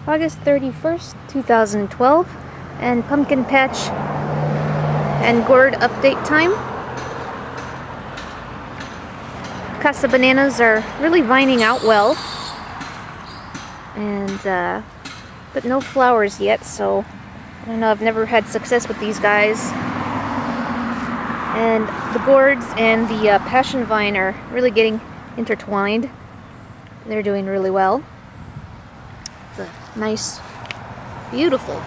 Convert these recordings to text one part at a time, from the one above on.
August 31st, 2012, and pumpkin patch and gourd update time. Casa bananas are really vining out well, and but no flowers yet, so I don't know, I've never had success with these guys. And the gourds and the passion vine are really getting intertwined. They're doing really well. It's a nice, beautiful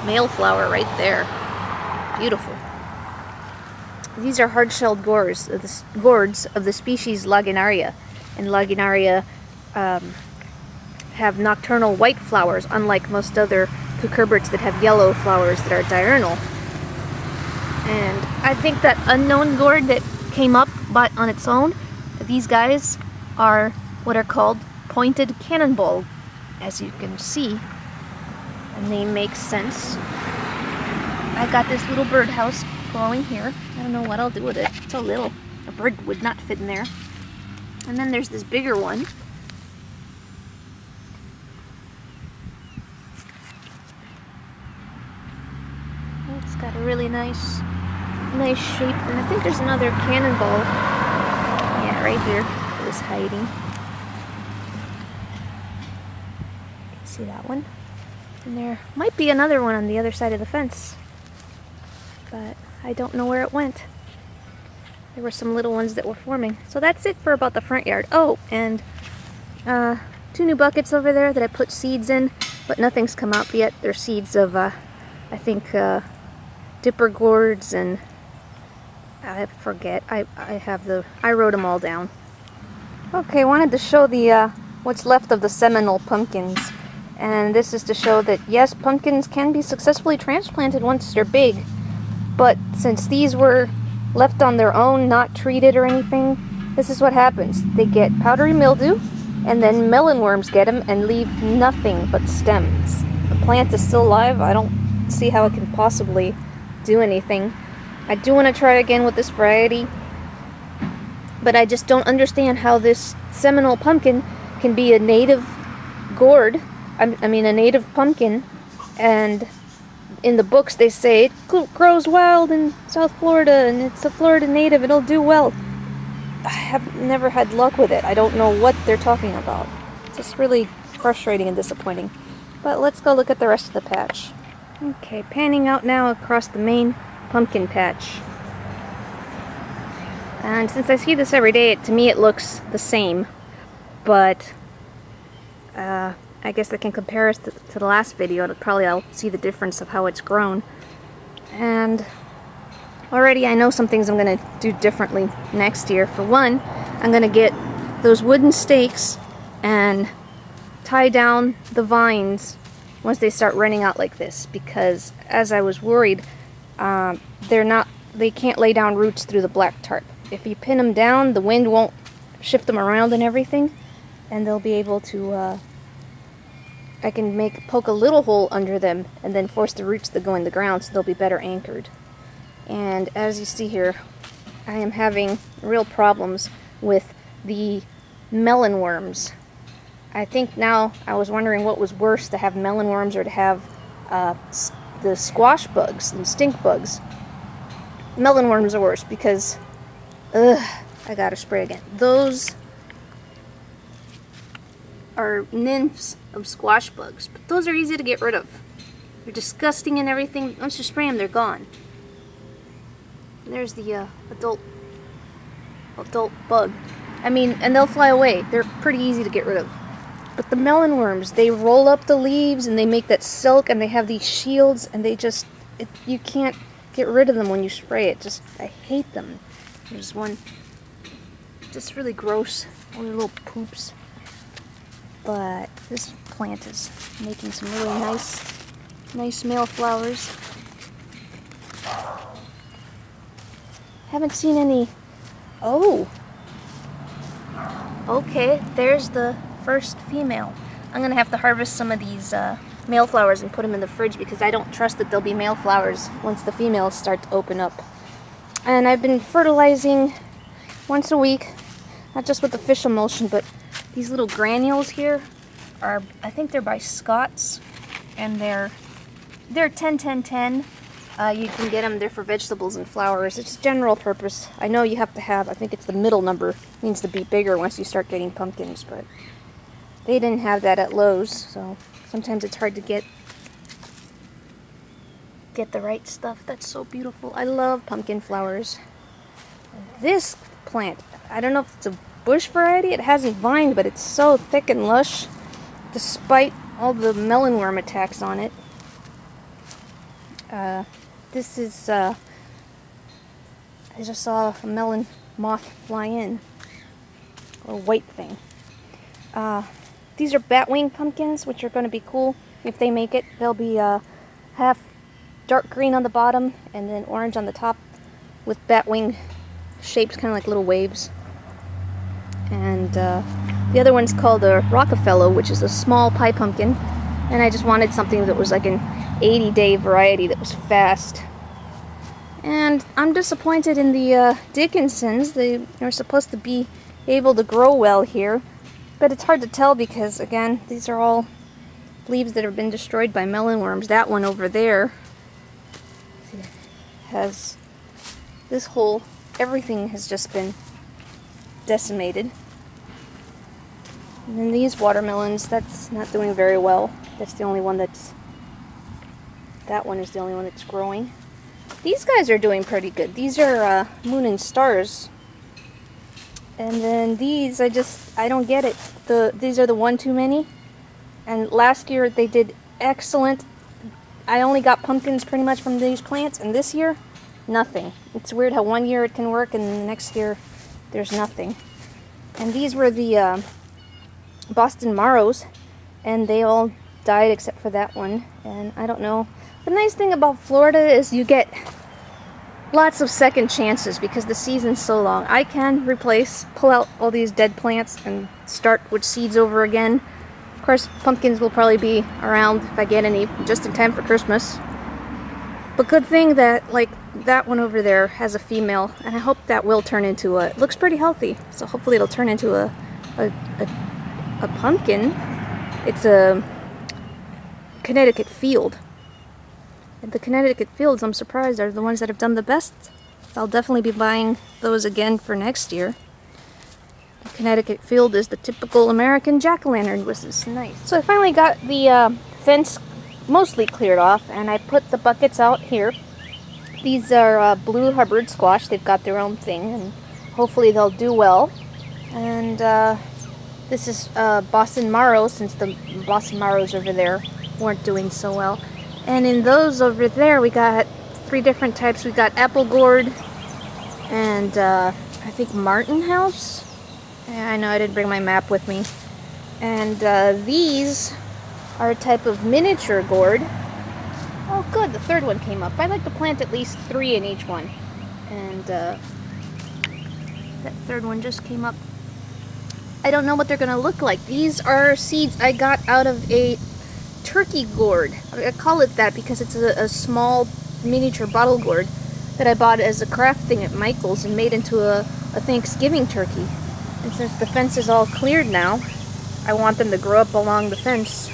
male flower right there. Beautiful. These are hard-shelled gourds of the species Lagenaria. And Lagenaria have nocturnal white flowers, unlike most other cucurbits that have yellow flowers that are diurnal. And I think that unknown gourd that came up but on its own, these guys are what are called pointed cannonball, as you can see. The name makes sense. I got this little birdhouse growing here. I don't know what I'll do with it. It's so little. A bird would not fit in there. And then there's this bigger one. It's got a really nice shape. And I think there's another cannonball. Yeah, right here. It was hiding. See that one? And there might be another one on the other side of the fence, but I don't know where it went. There were some little ones that were forming. So that's it for about the front yard. Oh, and 2 new buckets over there that I put seeds in, but nothing's come out yet. They're seeds of, I think, dipper gourds, and I forget. I wrote them all down. Okay, I wanted to show the what's left of the Seminole pumpkins. And this is to show that, yes, pumpkins can be successfully transplanted once they're big, but since these were left on their own, not treated or anything, this is what happens. They get powdery mildew, and then melonworms get them and leave nothing but stems. The plant is still alive. I don't see how it can possibly do anything. I do want to try again with this variety, but I just don't understand how this Seminole pumpkin can be a native gourd. I mean a native pumpkin, and in the books they say it grows wild in South Florida and it's a Florida native, it'll do well. I have never had luck with it. I don't know what they're talking about. It's just really frustrating and disappointing. But let's go look at the rest of the patch. Okay, panning out now across the main pumpkin patch. And since I see this every day, to me it looks the same, but I guess I can compare it to the last video. I'll see the difference of how it's grown. And already I know some things I'm going to do differently next year. For one, I'm going to get those wooden stakes and tie down the vines once they start running out like this, because as I was worried, they can't lay down roots through the black tarp. If you pin them down, the wind won't shift them around and everything, and they'll be able to I can poke a little hole under them and then force the roots to go in the ground so they'll be better anchored. And as you see here, I am having real problems with the melonworms. I think now, I was wondering what was worse, to have melonworms or to have the squash bugs and stink bugs. Melonworms are worse because, I gotta spray again. Those are nymphs of squash bugs, but those are easy to get rid of. They're disgusting and everything. Once you spray them, they're gone. And there's the adult bug. I mean, and they'll fly away. They're pretty easy to get rid of. But the melonworms, they roll up the leaves and they make that silk, and they have these shields, and they just, you can't get rid of them when you spray it. I hate them. There's one, just really gross, all the little poops. But this plant is making some really nice male flowers. Haven't seen any. Oh, okay, there's the first female. I'm gonna have to harvest some of these male flowers and put them in the fridge because I don't trust that there'll be male flowers once the females start to open up. And I've been fertilizing once a week, not just with the fish emulsion, but these little granules here are, I think they're by Scott's, and they're 10-10-10. You can get them, they're for vegetables and flowers. It's general purpose. I know you have to have, I think it's the middle number, needs to be bigger once you start getting pumpkins, but they didn't have that at Lowe's, so sometimes it's hard to get the right stuff. That's so beautiful. I love pumpkin flowers. This plant, I don't know if it's a bush variety. It hasn't vined, but it's so thick and lush despite all the melonworm attacks on it. This is, I just saw a melon moth fly in. A white thing. These are batwing pumpkins, which are going to be cool if they make it. They'll be half dark green on the bottom and then orange on the top with batwing shapes, kind of like little waves. And the other one's called a Rockefeller, which is a small pie pumpkin. And I just wanted something that was like an 80-day variety that was fast. And I'm disappointed in the Dickinsons. They are supposed to be able to grow well here. But it's hard to tell because, again, these are all leaves that have been destroyed by melonworms. That one over there has this whole, everything has just been decimated. And then these watermelons, that's not doing very well. That's the only one that one is the only one that's growing. These guys are doing pretty good. These are moon and stars. And then these, I don't get it. These are the one too many. And last year they did excellent. I only got pumpkins pretty much from these plants, and this year, nothing. It's weird how one year it can work and the next year there's nothing. And these were the Boston Marrows, and they all died except for that one. And I don't know. The nice thing about Florida is you get lots of second chances because the season's so long. I can pull out all these dead plants and start with seeds over again. Of course, pumpkins will probably be around if I get any just in time for Christmas. But good thing that, like, that one over there has a female, and I hope that will turn into it looks pretty healthy, so hopefully it'll turn into a pumpkin. It's a Connecticut Field. And the Connecticut Fields, I'm surprised, are the ones that have done the best. I'll definitely be buying those again for next year. The Connecticut Field is the typical American jack-o'-lantern, which is nice. So I finally got the fence mostly cleared off, and I put the buckets out here. These are blue Hubbard squash. They've got their own thing, and hopefully they'll do well. And this is Boston Marrow, since the Boston Marrows over there weren't doing so well. And in those over there, we got 3 different types. We got apple gourd and I think Martin House. Yeah, I know I didn't bring my map with me. And these are a type of miniature gourd. Oh, good, the third one came up. I like to plant at least 3 in each one. And that third one just came up. I don't know what they're gonna look like. These are seeds I got out of a turkey gourd. I call it that because it's a small miniature bottle gourd that I bought as a craft thing at Michael's and made into a Thanksgiving turkey. And since the fence is all cleared now, I want them to grow up along the fence.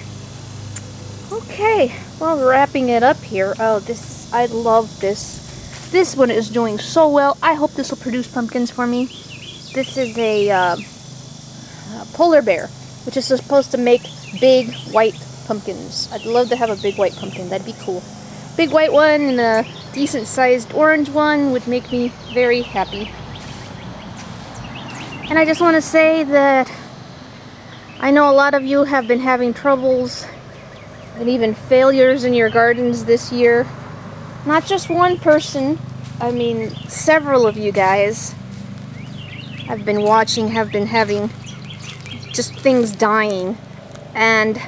Okay, well, wrapping it up here. Oh, I love this. This one is doing so well. I hope this will produce pumpkins for me. This is a polar bear, which is supposed to make big white pumpkins. I'd love to have a big white pumpkin. That'd be cool. Big white one and a decent sized orange one would make me very happy. And I just want to say that I know a lot of you have been having troubles and even failures in your gardens this year. Not just one person, I mean several of you guys I've been watching have been having just things dying, and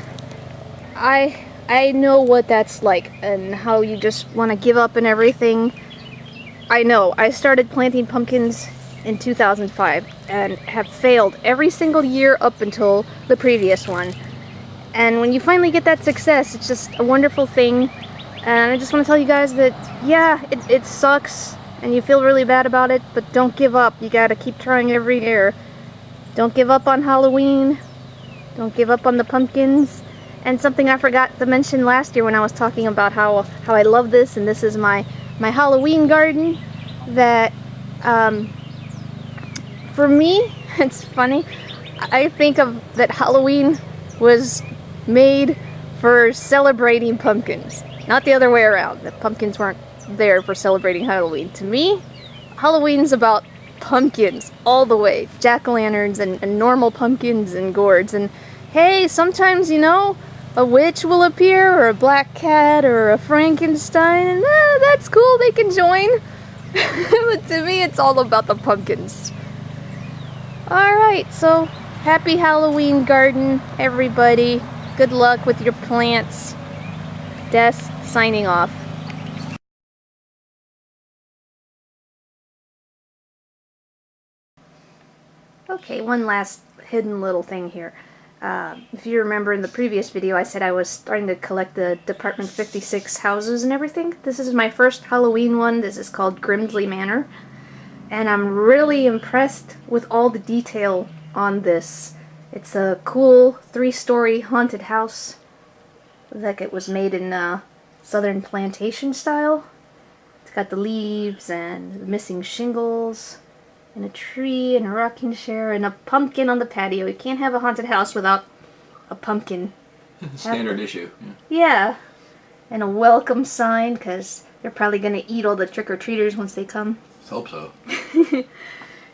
I know what that's like and how you just want to give up and everything. I know. I started planting pumpkins in 2005 and have failed every single year up until the previous one. And when you finally get that success, it's just a wonderful thing. And I just want to tell you guys that, yeah, it sucks and you feel really bad about it, but don't give up. You gotta keep trying every year. Don't give up on Halloween. Don't give up on the pumpkins. And something I forgot to mention last year when I was talking about how I love this, and this is my Halloween garden, that for me, it's funny, I think of that Halloween was made for celebrating pumpkins, not the other way around. The pumpkins weren't there for celebrating Halloween. To me, Halloween's about pumpkins all the way. Jack-o'-lanterns and normal pumpkins and gourds. And hey, sometimes, you know, a witch will appear, or a black cat, or a Frankenstein, and that's cool, they can join. But to me, it's all about the pumpkins. Alright, so happy Halloween garden, everybody. Good luck with your plants. Des, signing off. Okay, one last hidden little thing here. If you remember in the previous video, I said I was starting to collect the Department 56 houses and everything. This is my first Halloween one. This is called Grimsly Manor. And I'm really impressed with all the detail on this. It's a cool 3-story haunted house. Like it was made in southern plantation style. It's got the leaves and the missing shingles, and a tree, and a rocking chair, and a pumpkin on the patio. You can't have a haunted house without a pumpkin. Standard issue. Yeah. And a welcome sign, because they're probably going to eat all the trick-or-treaters once they come. Let's hope so.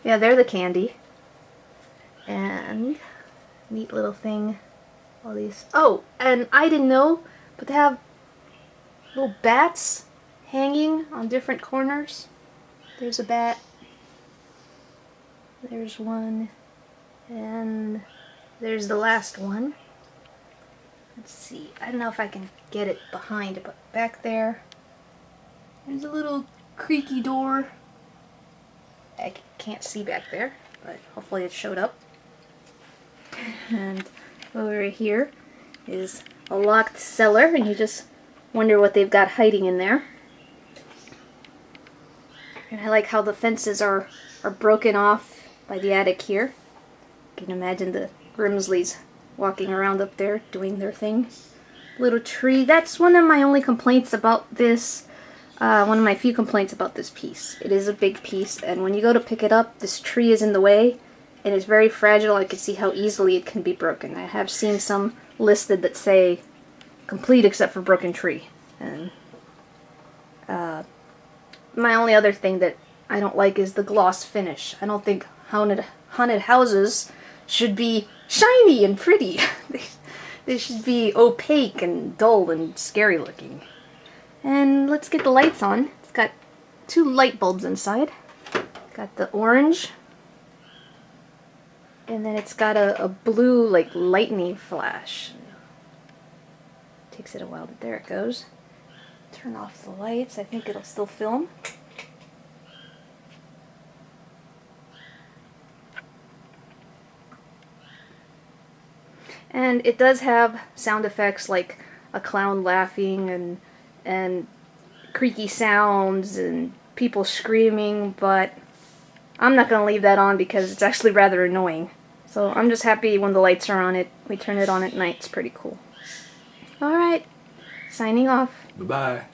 Yeah, they're the candy. And neat little thing. All these. Oh, and I didn't know, but they have little bats hanging on different corners. There's a bat. There's one, and there's the last one. Let's see, I don't know if I can get it behind, but back there, there's a little creaky door. I can't see back there, but hopefully it showed up. And over here is a locked cellar, and you just wonder what they've got hiding in there. And I like how the fences are broken off by the attic here. You can imagine the Grimsleys walking around up there doing their thing. Little tree. That's one of my only complaints about this. One of my few complaints about this piece. It is a big piece, and when you go to pick it up, this tree is in the way, and it's very fragile. I can see how easily it can be broken. I have seen some listed that say complete except for broken tree. And my only other thing that I don't like is the gloss finish. I don't think haunted houses should be shiny and pretty. They should be opaque and dull and scary looking. And let's get the lights on. It's got 2 light bulbs inside. Got the orange, and then it's got a blue, like, lightning flash. Takes it a while, but there it goes. Turn off the lights. I think it'll still film. And it does have sound effects like a clown laughing and creaky sounds and people screaming, but I'm not going to leave that on because it's actually rather annoying. So I'm just happy when the lights are on it. We turn it on at night. It's pretty cool. Alright, signing off. Bye-bye.